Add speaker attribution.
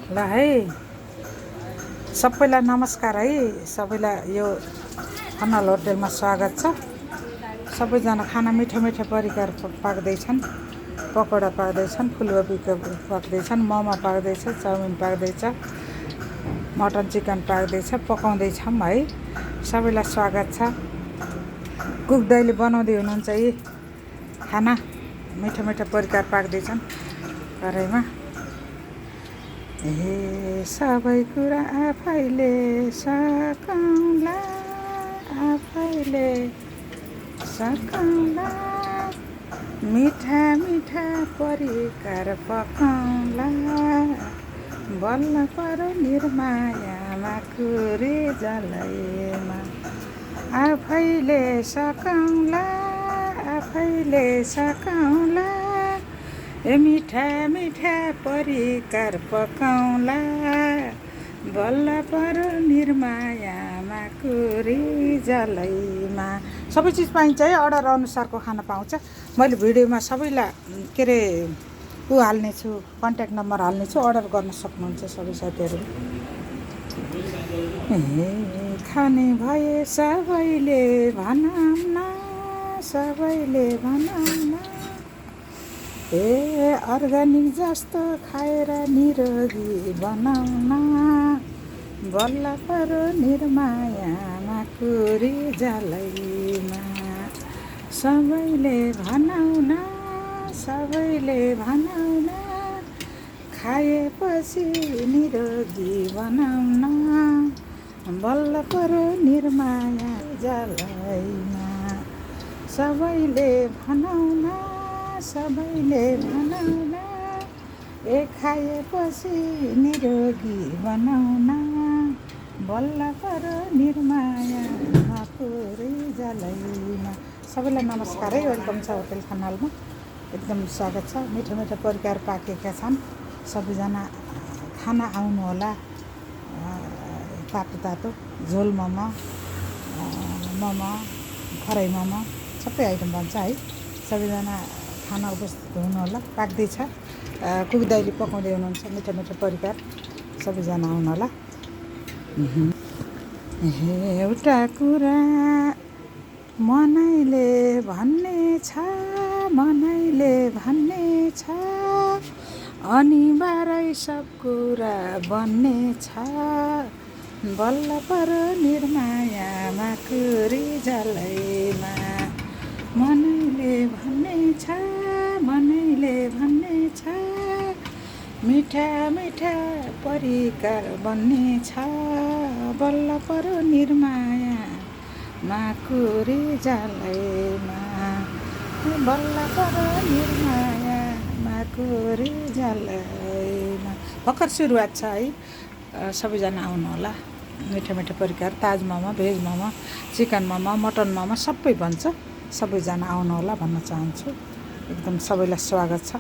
Speaker 1: ल है सबैलाई नमस्कार है। सबैलाई यो खनाल होटलमा स्वागत छ। सबैजना खाना मिठो मिठो परिकार पाक्दैछन्। पकौडा पाक्दैछन्, फुलकोपी पाक्दैछन्, मोमो पाक्दैछ, चाउमिन पाक्दैछ, मटन चिकन पाक्दैछ, पकाउँदैछौँ है। सबैलाई स्वागत छ। कुक दाइले बनाउँदै हुनुहुन्छ यी खाना। मिठो मिठो परिकार पाक्दैछन् कराईमा। सबै कुरा आफैले सकाउँला, आफैले सकाउँला, मिठा मिठा परिकार पकाउँला, बल्ल परो निर्मायामा कुरी जलैमा, आफैले सकाउँला, आफैले सकाउँला, मिठा मिठा परिकार पकाउँला, बल्ल परो निर्मायामा कुरी जलैमा। सबै चिज पाइन्छ है। अर्डर अनुसारको खाना पाउँछ। मैले भिडियोमा सबैलाई के अरे हाल्नेछु, कन्ट्याक्ट नम्बर हाल्नेछु। अर्डर गर्न सक्नुहुन्छ सबै साथीहरूले। खाने भए सबैले भनौँ न, सबैले भनौँ न, अर्ग्यानिक जस्तो खाएर निरोगी बनाउन, बल्ल परो निर्मायामा कुरी जलैमा, सबैले भनौँ न, सबैले भनौँ न, खाएपछि निरोगी बनाउन, बल्ल परो निर्माया जलैमा, सबैले भनौँ न, सबैले भनौँ न, खाएपछि निरोगी बनाउन, बल्ल परो निर्मायामा कुरी जलैमा। सबैलाई नमस्कार है। वेलकम छ होटल खनालमा। एकदम स्वागत छ। मिठो मिठो परिकार पाकेका छन्। सबैजना खाना आउनु होला। तातो तातो झोल मोमो, मोमो, खराई मोमो सबै आइटम बन्छ है। सबैजना खाना उपस्थित हुनु होला। पाक्दैछ। कुक दाइले पकाउँदै हुनुहुन्छ मिठो मिठो परिकार। सबैजना आउनु होला। एउटा कुरा मनैले भन्ने छ, मनैले भन्ने छ, अनिवार्य सब कुरा बन्ने छ, बल्ल परो निर्मायामा कुरी जलैमा, मनैले भन्ने छ, मनैले भन्ने छ, मिठा मिठा परिकार बन्ने छ, बल्ल परो निर्मायामा कुरी जलैमा, बल्ल परो निर्मायामा कुरी जलैमा। भर्खर सुरुवात छ है। सबैजना आउनु होला। मिठो मिठो परिकार ताज momo, veg momo, chicken momo, mutton momo सबै भन्छ। सबैजना आउनु होला भन्न चाहन्छु। एकदम सबैलाई स्वागत छ।